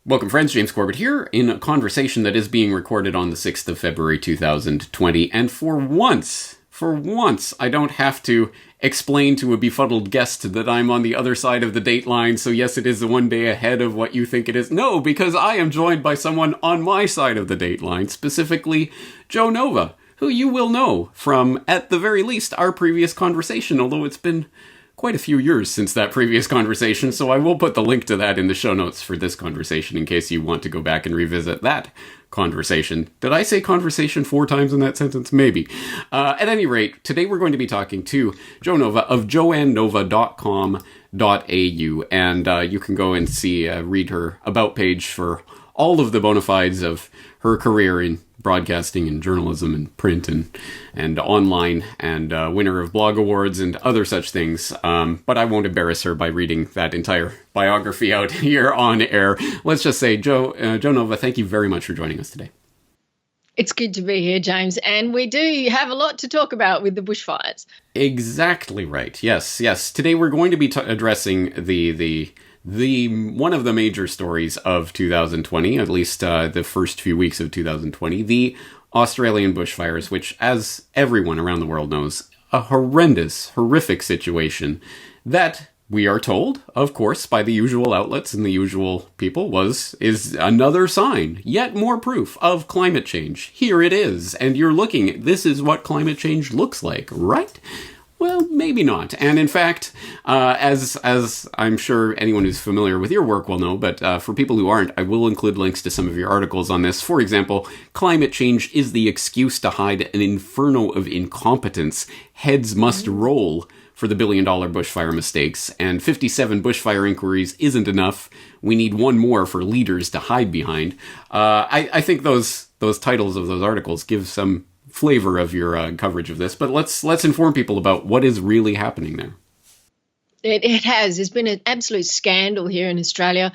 Welcome, friends. James Corbett here in a conversation that is being recorded on the 6th of February 2020. And for once, I don't have to explain to a befuddled guest that I'm on the other side of the date line, so yes, it is one day ahead of what you think it is. No, because I am joined by someone on my side of the date line, specifically Joe Nova, who you will know from, at the very least, our previous conversation, although it's been quite a few years since that previous conversation, so I will put the link to that in the show notes for this conversation in case you want to go back and revisit that conversation. Did I say conversation 4 times in that sentence? Maybe. At any rate, today we're going to be talking to Joe Nova of joannenova.com.au, and you can go and read her about page for all of the bona fides of her career in broadcasting and journalism and print and online, and winner of blog awards and other such things. But I won't embarrass her by reading that entire biography out here on air. Let's just say, Joe Nova, thank you very much for joining us today. It's good to be here, James, and we do have a lot to talk about with the bushfires. Exactly right. Yes. Today we're going to be addressing the one of the major stories of 2020, at least the first few weeks of 2020, the Australian bushfires, which, as everyone around the world knows, a horrific situation that we are told, of course, by the usual outlets and the usual people, is another sign, yet more proof of climate change. Here it is, and you're looking, this is what climate change looks like, right? Well, maybe not. And in fact, as I'm sure anyone who's familiar with your work will know, but for people who aren't, I will include links to some of your articles on this. For example, climate change is the excuse to hide an inferno of incompetence. Heads must roll for the billion-dollar bushfire mistakes, and 57 bushfire inquiries isn't enough. We need one more for leaders to hide behind. I think those titles of those articles give some flavor of your coverage of this, but let's inform people about what is really happening there. It has. There's been an absolute scandal here in Australia.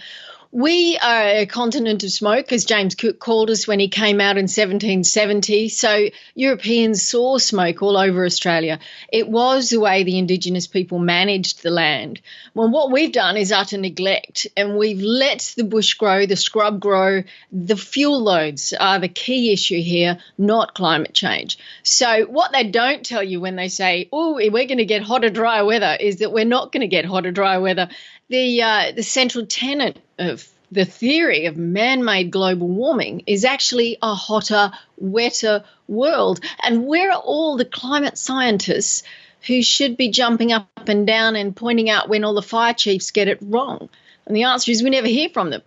We are a continent of smoke, as James Cook called us when he came out in 1770. So Europeans saw smoke all over Australia. It was the way the Indigenous people managed the land. Well, what we've done is utter neglect, and we've let the bush grow, the scrub grow. The fuel loads are the key issue here, not climate change. So what they don't tell you when they say, oh, we're going to get hotter, drier weather, is that we're not going to get hotter, drier weather. The central tenet of the theory of man-made global warming is actually a hotter, wetter world. And where are all the climate scientists who should be jumping up and down and pointing out when all the fire chiefs get it wrong? And the answer is we never hear from them.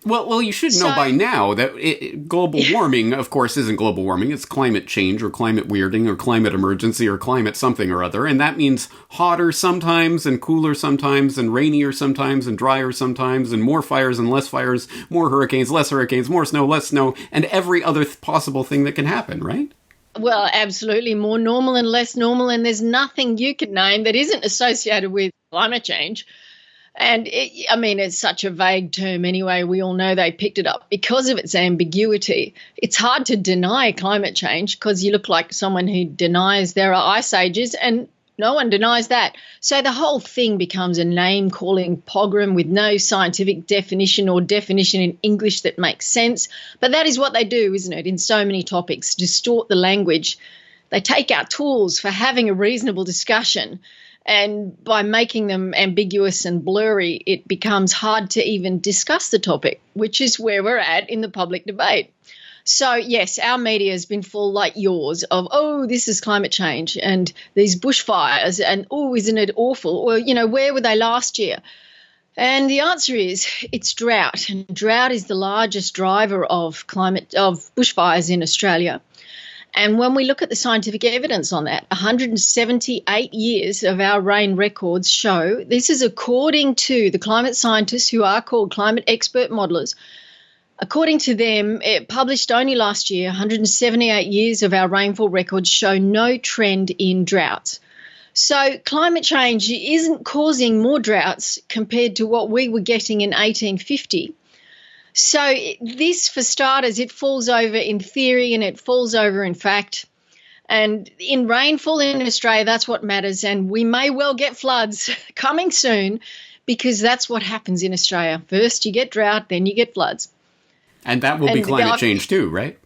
Well, you should know by now that global warming, of course, isn't global warming. It's climate change or climate weirding or climate emergency or climate something or other. And that means hotter sometimes and cooler sometimes and rainier sometimes and drier sometimes and more fires and less fires, more hurricanes, less hurricanes, more snow, less snow, and every other possible thing that can happen, right? Well, absolutely. More normal and less normal. And there's nothing you could name that isn't associated with climate change. And it's such a vague term anyway. We all know they picked it up because of its ambiguity. It's hard to deny climate change because you look like someone who denies there are ice ages, and no one denies that. So the whole thing becomes a name-calling pogrom with no scientific definition or definition in English that makes sense. But that is what they do, isn't it, in so many topics, distort the language. They take our tools for having a reasonable discussion, and by making them ambiguous and blurry, it becomes hard to even discuss the topic, which is where we're at in the public debate. So, yes, our media has been full, like yours, of, oh, this is climate change and these bushfires and, oh, isn't it awful? Well, where were they last year? And the answer is it's drought. And drought is the largest driver of bushfires in Australia. And when we look at the scientific evidence on that, 178 years of our rain records show, this is according to the climate scientists who are called climate expert modelers. According to them, it published only last year, 178 years of our rainfall records show no trend in droughts. So climate change isn't causing more droughts compared to what we were getting in 1850. So this, for starters, it falls over in theory and it falls over in fact. And in rainfall in Australia, that's what matters. And we may well get floods coming soon because that's what happens in Australia. First you get drought, then you get floods. And that will be climate change too, right?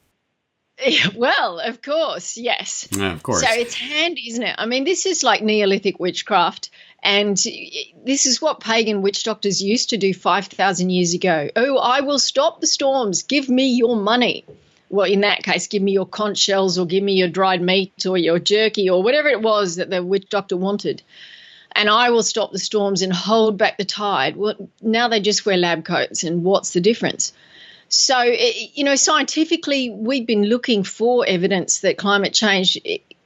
Well, of course, yes. Of course. So it's handy, isn't it? I mean, this is like Neolithic witchcraft. And this is what pagan witch doctors used to do 5,000 years ago. Oh, I will stop the storms. Give me your money. Well, in that case, give me your conch shells or give me your dried meat or your jerky or whatever it was that the witch doctor wanted. And I will stop the storms and hold back the tide. Well, now they just wear lab coats, and what's the difference? So, scientifically, we've been looking for evidence that climate change,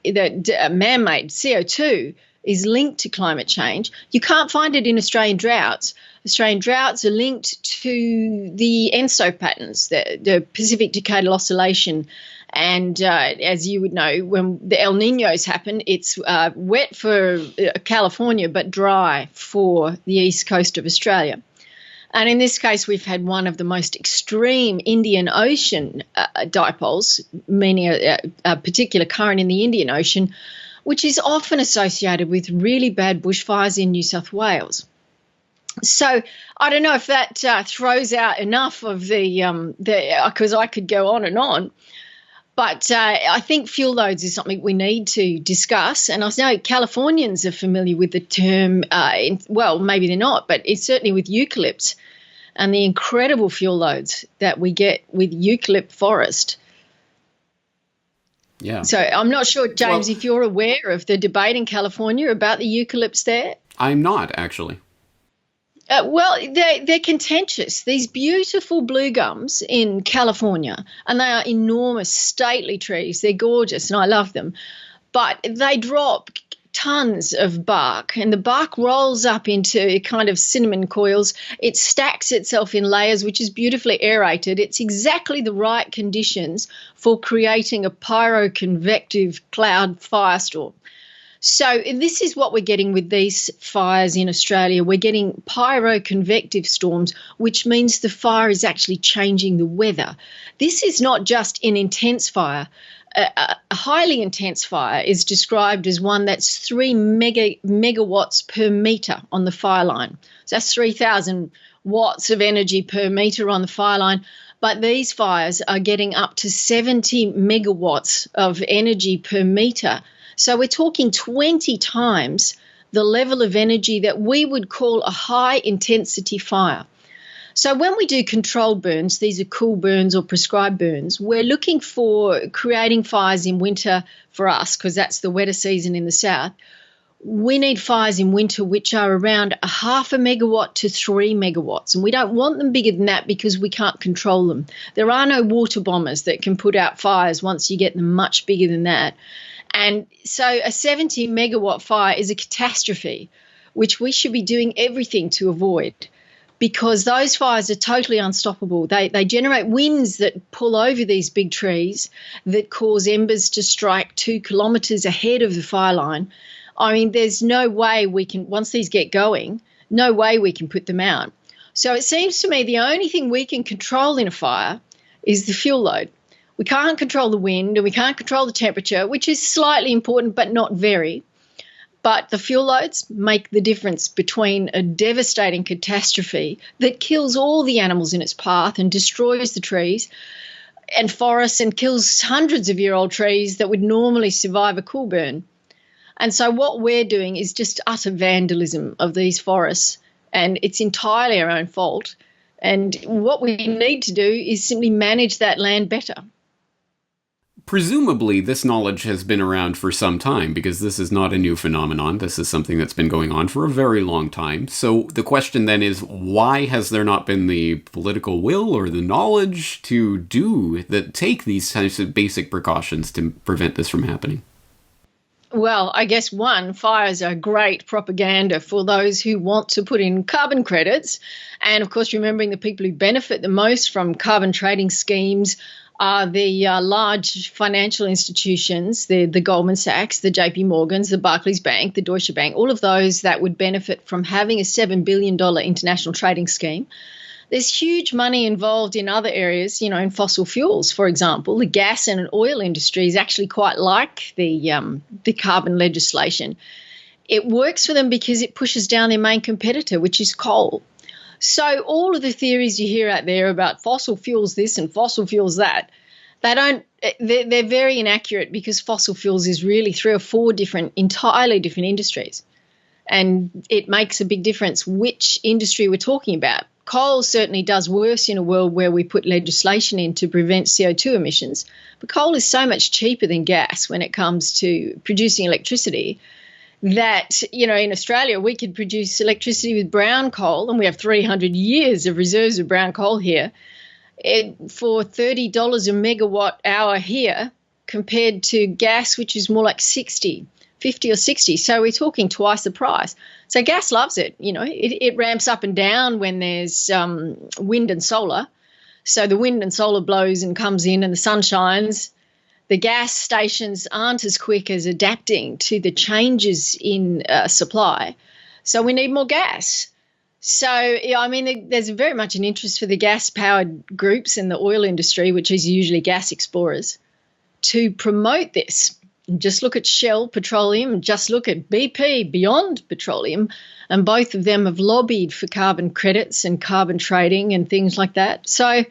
that man-made CO2 is linked to climate change. You can't find it in Australian droughts. Australian droughts are linked to the ENSO patterns, the Pacific Decadal Oscillation. And as you would know, when the El Niños happen, it's wet for California but dry for the east coast of Australia. And in this case, we've had one of the most extreme Indian Ocean dipoles, meaning a particular current in the Indian Ocean, which is often associated with really bad bushfires in New South Wales. So I don't know if that throws out enough of the because I could go on and on. But I think fuel loads is something we need to discuss. And I know Californians are familiar with the term, well, maybe they're not, but it's certainly with eucalypts and the incredible fuel loads that we get with eucalypt forest. Yeah. So I'm not sure, James, if you're aware of the debate in California about the eucalypts there. I'm not, actually. Well, they're contentious. These beautiful blue gums in California, and they are enormous, stately trees. They're gorgeous, and I love them. But they drop tons of bark, and the bark rolls up into kind of cinnamon coils. It stacks itself in layers, which is beautifully aerated. It's exactly the right conditions for creating a pyroconvective cloud firestorm. So this is what we're getting with these fires in Australia. We're getting pyroconvective storms, which means the fire is actually changing the weather. This is not just an intense fire. A highly intense fire is described as one that's 3 megawatts per metre on the fire line. So that's 3,000 watts of energy per metre on the fire line. But these fires are getting up to 70 megawatts of energy per metre. So we're talking 20 times the level of energy that we would call a high-intensity fire. So when we do controlled burns, these are cool burns or prescribed burns, we're looking for creating fires in winter for us because that's the wetter season in the south. We need fires in winter which are around 0.5 megawatt to 3 megawatts, and we don't want them bigger than that because we can't control them. There are no water bombers that can put out fires once you get them much bigger than that. And so a 70 megawatt fire is a catastrophe, which we should be doing everything to avoid because those fires are totally unstoppable. They generate winds that pull over these big trees that cause embers to strike 2 kilometres ahead of the fire line. I mean, there's no way we can, once these get going, no way we can put them out. So it seems to me the only thing we can control in a fire is the fuel load. We can't control the wind and we can't control the temperature, which is slightly important but not very. But the fuel loads make the difference between a devastating catastrophe that kills all the animals in its path and destroys the trees and forests and kills hundreds of year-old trees that would normally survive a cool burn. And so what we're doing is just utter vandalism of these forests, and it's entirely our own fault. And what we need to do is simply manage that land better. Presumably, this knowledge has been around for some time because this is not a new phenomenon. This is something that's been going on for a very long time. So the question then is, why has there not been the political will or the knowledge to take these types of basic precautions to prevent this from happening? Well, I guess one, fires are great propaganda for those who want to put in carbon credits. And of course, remembering the people who benefit the most from carbon trading schemes are the large financial institutions, the Goldman Sachs, the JP Morgans, the Barclays Bank, the Deutsche Bank, all of those that would benefit from having a $7 billion international trading scheme. There's huge money involved in other areas, in fossil fuels, for example. The gas and oil industry is actually quite like the carbon legislation. it works for them because it pushes down their main competitor, which is coal. So all of the theories you hear out there about fossil fuels this and fossil fuels that, they're very inaccurate, because fossil fuels is really 3 or 4 entirely different industries. And it makes a big difference which industry we're talking about. Coal certainly does worse in a world where we put legislation in to prevent CO2 emissions. But coal is so much cheaper than gas when it comes to producing electricity that, in Australia, we could produce electricity with brown coal, and we have 300 years of reserves of brown coal here, for $30 a megawatt hour here, compared to gas, which is more like 50 or 60. So we're talking twice the price. So gas loves it. It ramps up and down when there's wind and solar. So the wind and solar blows and comes in and the sun shines. The gas stations aren't as quick as adapting to the changes in supply. So we need more gas. So, there's very much an interest for the gas-powered groups in the oil industry, which is usually gas explorers, to promote this. Just look at Shell Petroleum, just look at BP Beyond Petroleum, and both of them have lobbied for carbon credits and carbon trading and things like that. So,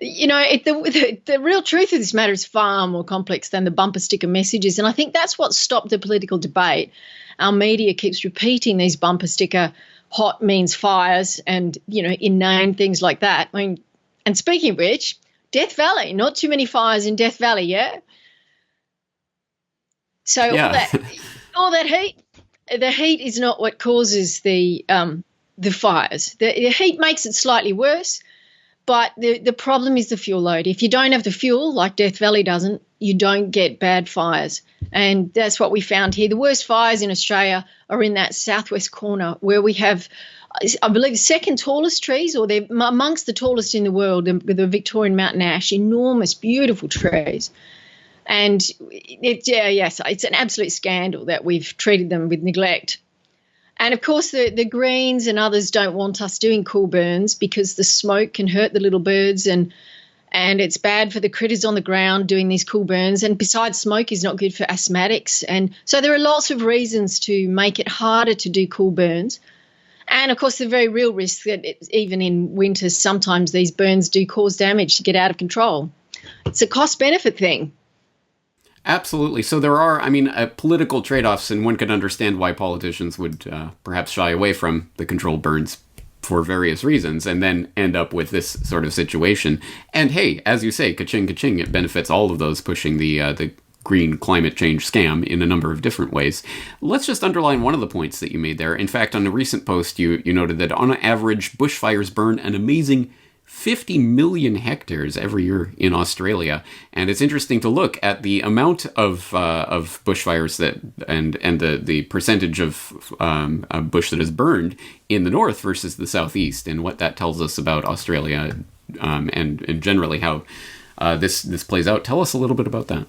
the real truth of this matter is far more complex than the bumper sticker messages, and I think that's what stopped the political debate. Our media keeps repeating these bumper sticker, hot means fires, and, inane things like that. And speaking of which, Death Valley, not too many fires in Death Valley, yeah? So yeah. all that heat, the heat is not what causes the fires. The heat makes it slightly worse, but the problem is the fuel load. If you don't have the fuel, like Death Valley doesn't, you don't get bad fires. And that's what we found here. The worst fires in Australia are in that southwest corner, where we have, I believe, the second tallest trees, or they're amongst the tallest in the world, the Victorian mountain ash, enormous, beautiful trees. And it's an absolute scandal that we've treated them with neglect. And of course, the Greens and others don't want us doing cool burns, because the smoke can hurt the little birds, and it's bad for the critters on the ground doing these cool burns. And besides, smoke is not good for asthmatics. And so there are lots of reasons to make it harder to do cool burns. And of course, the very real risk that even in winter, sometimes these burns do cause damage to get out of control. It's a cost-benefit thing. Absolutely. So there are, political trade-offs, and one could understand why politicians would perhaps shy away from the controlled burns for various reasons, and then end up with this sort of situation. And hey, as you say, ka-ching, ka-ching, it benefits all of those pushing the green climate change scam in a number of different ways. Let's just underline one of the points that you made there. In fact, on a recent post, you noted that on average, bushfires burn an amazing 50 million hectares every year in Australia. And it's interesting to look at the amount of bushfires and the percentage of bush that is burned in the north versus the southeast, and what that tells us about Australia and generally how this plays out. Tell us a little bit about that.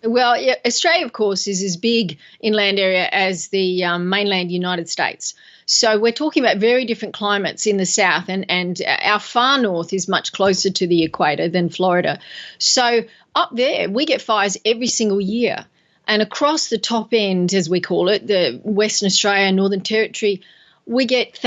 Well, yeah, Australia, of course, is as big inland area as the mainland United States. So we're talking about very different climates in the south, and our far north is much closer to the equator than Florida. So up there, we get fires every single year. And across the top end, as we call it, the Western Australia, Northern Territory, we get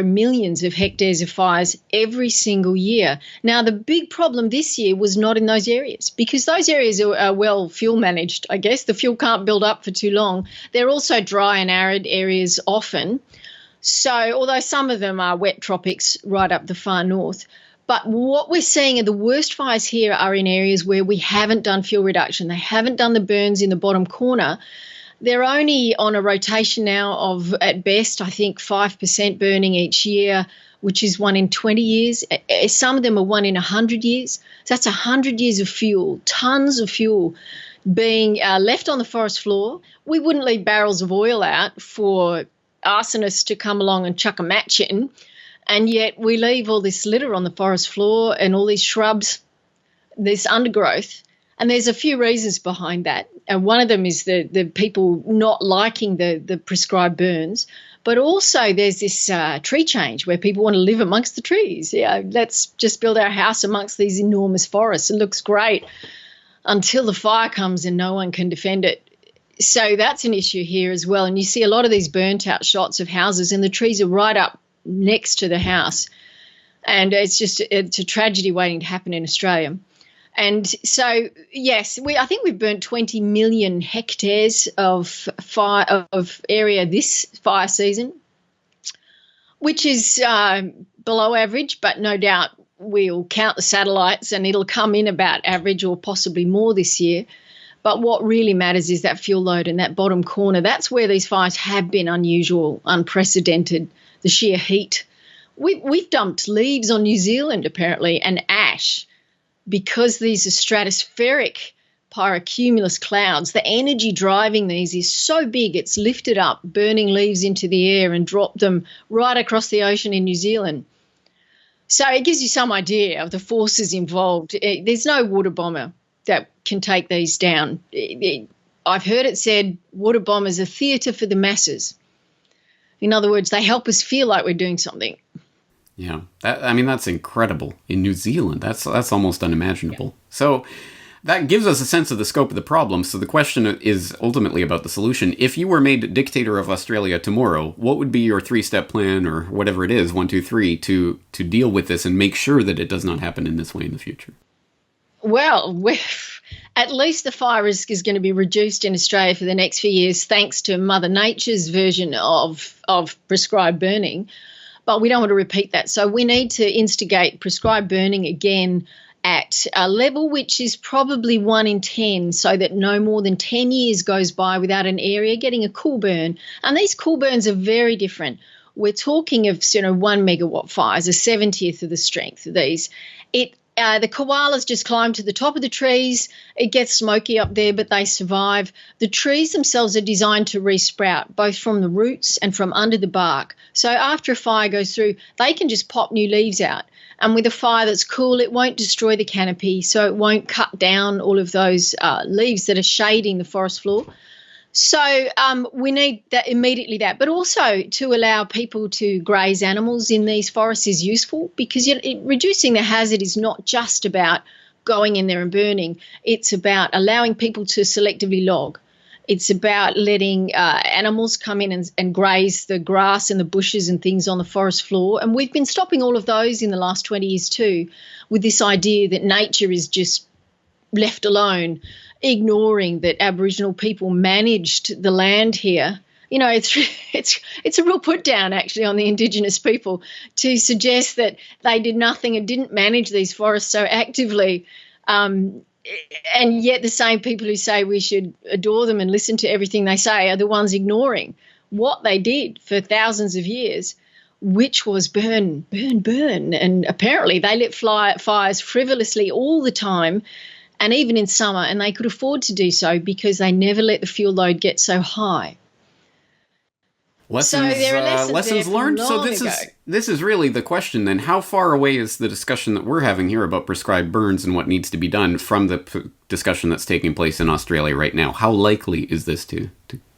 millions of hectares of fires every single year. Now, the big problem this year was not in those areas, because those areas are well fuel managed, I guess. The fuel can't build up for too long. They're also dry and arid areas often. So although some of them are wet tropics right up the far north, but what we're seeing are the worst fires here are in areas where we haven't done fuel reduction. They haven't done the burns in the bottom corner. They're only on a rotation now of, at best, I think 5% burning each year, which is 1 in 20 years. Some of them are 1 in 100 years. So that's 100 years of fuel, tons of fuel being left on the forest floor. We wouldn't leave barrels of oil out for arsonists to come along and chuck a match in, and yet we leave all this litter on the forest floor and all these shrubs, this undergrowth. And there's a few reasons behind that. And one of them is the people not liking the prescribed burns. But also there's this tree change where people want to live amongst the trees. Yeah, let's just build our house amongst these enormous forests. It looks great until the fire comes and no one can defend it. so that's an issue here as well. And you see a lot of these burnt out shots of houses, and the trees are right up next to the house. And it's a tragedy waiting to happen in Australia. And so, yes, I think we've burnt 20 million hectares of area this fire season, which is below average, but no doubt we'll count the satellites and it'll come in about average or possibly more this year. But what really matters is that fuel load in that bottom corner. That's where these fires have been unusual, unprecedented, the sheer heat. We've dumped leaves on New Zealand, apparently, and ash, because these are stratospheric pyrocumulus clouds. The energy driving these is so big, it's lifted up, burning leaves into the air and dropped them right across the ocean in New Zealand. So it gives you some idea of the forces involved. There's no water bomber that can take these down. I've heard it said water bombers are theatre for the masses. In other words, they help us feel like we're doing something. Yeah, that's incredible. In New Zealand, that's almost unimaginable. Yeah. So that gives us a sense of the scope of the problem. So the question is ultimately about the solution. If you were made dictator of Australia tomorrow, what would be your 3-step plan, or whatever it is, 1, 2, 3, to deal with this and make sure that it does not happen in this way in the future? Well, at least the fire risk is going to be reduced in Australia for the next few years, thanks to Mother Nature's version of prescribed burning. But we don't want to repeat that. So we need to instigate prescribed burning again at a level which is probably 1 in 10, so that no more than 10 years goes by without an area getting a cool burn. And these cool burns are very different. We're talking of 1 megawatt fires, a 70th of the strength of these. The koalas just climb to the top of the trees. It gets smoky up there, but they survive. The trees themselves are designed to resprout, both from the roots and from under the bark. So after a fire goes through, they can just pop new leaves out. And with a fire that's cool, it won't destroy the canopy, so it won't cut down all of those leaves that are shading the forest floor. So we need that immediately, but also to allow people to graze animals in these forests is useful, because reducing the hazard is not just about going in there and burning. It's about allowing people to selectively log. It's about letting animals come in and graze the grass and the bushes and things on the forest floor. And we've been stopping all of those in the last 20 years too, with this idea that nature is just left alone, ignoring that Aboriginal people managed the land here. It's a real put down actually on the Indigenous people to suggest that they did nothing and didn't manage these forests so actively. And yet the same people who say we should adore them and listen to everything they say are the ones ignoring what they did for thousands of years, which was burn, burn, burn. And apparently they lit fires frivolously all the time, and even in summer, and they could afford to do so because they never let the fuel load get so high. Lessons learned. So this is really the question then. How far away is the discussion that we're having here about prescribed burns and what needs to be done from the discussion that's taking place in Australia right now? How likely is this to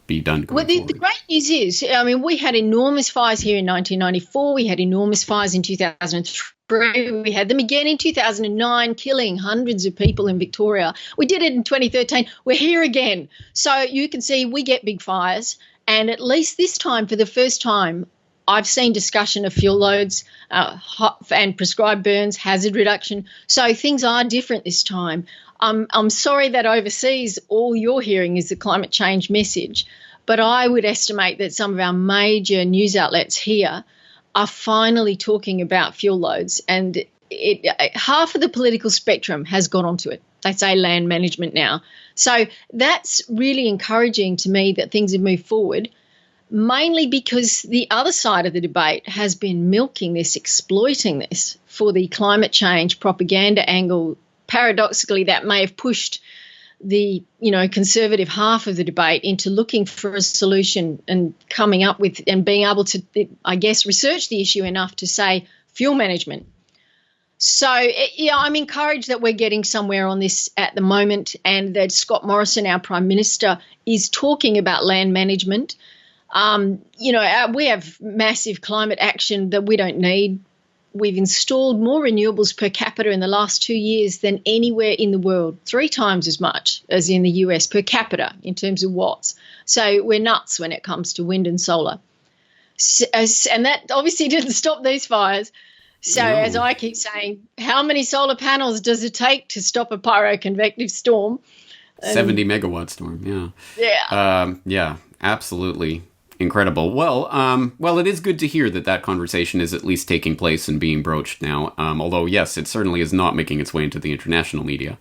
be done? Well, the great news is, we had enormous fires here in 1994. We had enormous fires in 2003. We had them again in 2009, killing hundreds of people in Victoria. We did it in 2013. We're here again. So you can see we get big fires. And at least this time, for the first time, I've seen discussion of fuel loads and prescribed burns, hazard reduction. So things are different this time. I'm sorry that overseas all you're hearing is the climate change message, but I would estimate that some of our major news outlets here are finally talking about fuel loads, and half of the political spectrum has got onto it. They say land management now. So that's really encouraging to me that things have moved forward, mainly because the other side of the debate has been milking this, exploiting this for the climate change propaganda angle. Paradoxically, that may have pushed the conservative half of the debate into looking for a solution and coming up with and being able to, I guess, research the issue enough to say fuel management. So, I'm encouraged that we're getting somewhere on this at the moment, and that Scott Morrison, our Prime Minister, is talking about land management. We have massive climate action that we don't need we've installed more renewables per capita in the last 2 years than anywhere in the world, 3 times as much as in the US per capita in terms of watts. So we're nuts when it comes to wind and solar. So, and that obviously didn't stop these fires. So No. as I keep saying, how many solar panels does it take to stop a pyroconvective storm? 70 megawatt storm, yeah. Yeah. Yeah, absolutely incredible. Well, it is good to hear that conversation is at least taking place and being broached now. Although, yes, it certainly is not making its way into the international media,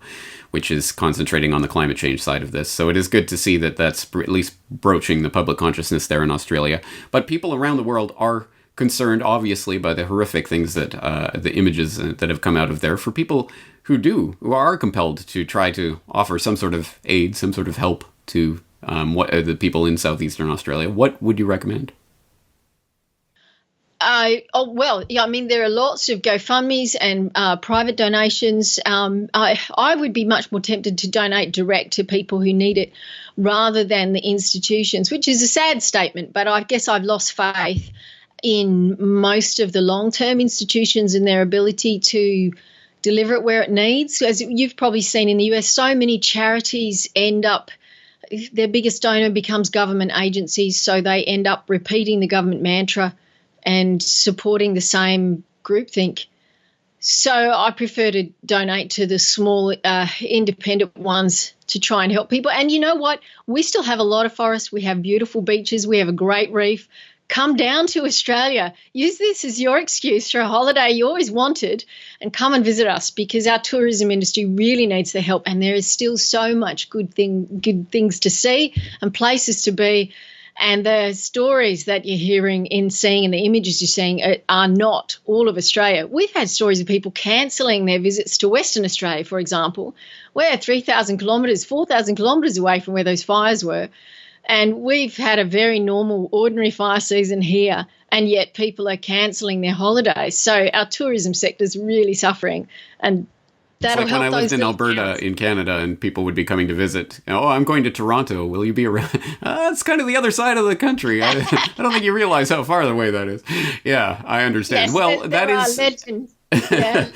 which is concentrating on the climate change side of this. So it is good to see that that's at least broaching the public consciousness there in Australia. But people around the world are concerned, obviously, by the horrific things that the images that have come out of there. For people who are compelled to try to offer some sort of aid, some sort of help to the people in southeastern Australia, what would you recommend? There are lots of GoFundMes and private donations. I would be much more tempted to donate direct to people who need it rather than the institutions, which is a sad statement, but I guess I've lost faith in most of the long-term institutions and their ability to deliver it where it needs. As you've probably seen in the US, so many charities end up, their biggest donor becomes government agencies, so they end up repeating the government mantra and supporting the same groupthink. So I prefer to donate to the small independent ones to try and help people. And you know what? We still have a lot of forests. We have beautiful beaches. We have a great reef. Come down to Australia. Use this as your excuse for a holiday you always wanted and come and visit us, because our tourism industry really needs the help, and there is still so much good things to see and places to be. And the stories that you're hearing and seeing and the images you're seeing are not all of Australia. We've had stories of people cancelling their visits to Western Australia, for example. We're 3,000 kilometres, 4,000 kilometres away from where those fires were. And we've had a very normal, ordinary fire season here, and yet people are cancelling their holidays. So our tourism sector is really suffering, and that'll it's like help. when I lived in Alberta in Canada and people would be coming to visit. Oh, I'm going to Toronto. Will you be around? It's kind of the other side of the country. I don't think you realize how far away that is. Yeah, I understand. Yes, well, there are legends.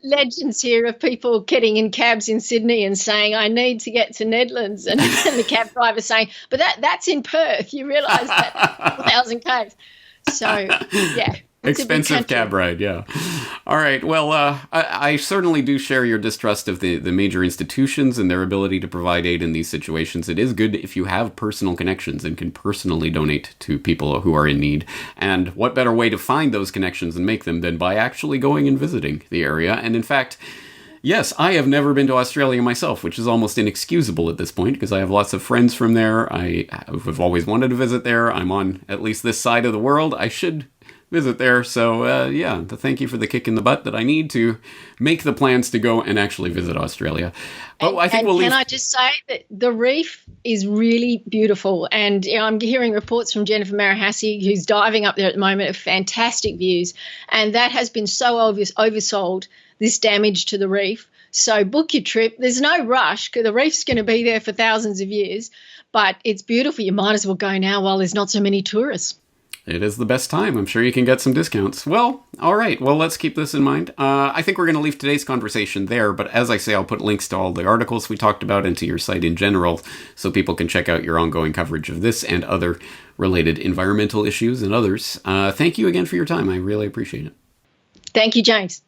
Legends here of people getting in cabs in Sydney and saying, I need to get to Nedlands, and the cab driver saying, but that's in Perth. You realise that 4,000 k's. So, yeah. Expensive cab ride, yeah. All right. Well, I certainly do share your distrust of the major institutions and their ability to provide aid in these situations. It is good if you have personal connections and can personally donate to people who are in need. And what better way to find those connections and make them than by actually going and visiting the area? And in fact, yes, I have never been to Australia myself, which is almost inexcusable at this point because I have lots of friends from there. I have always wanted to visit there. I'm on at least this side of the world. I should visit there. So, thank you for the kick in the butt that I need to make the plans to go and actually visit Australia. Oh, I think we'll leave. Can I just say that the reef is really beautiful, and I'm hearing reports from Jennifer Marahasi, who's diving up there at the moment, of fantastic views, and that has been so oversold, this damage to the reef. So book your trip. There's no rush because the reef's going to be there for thousands of years, but it's beautiful. You might as well go now while there's not so many tourists. It is the best time. I'm sure you can get some discounts. Well, all right. Well, let's keep this in mind. I think we're going to leave today's conversation there, but as I say, I'll put links to all the articles we talked about and to your site in general so people can check out your ongoing coverage of this and other related environmental issues and others. Thank you again for your time. I really appreciate it. Thank you, James.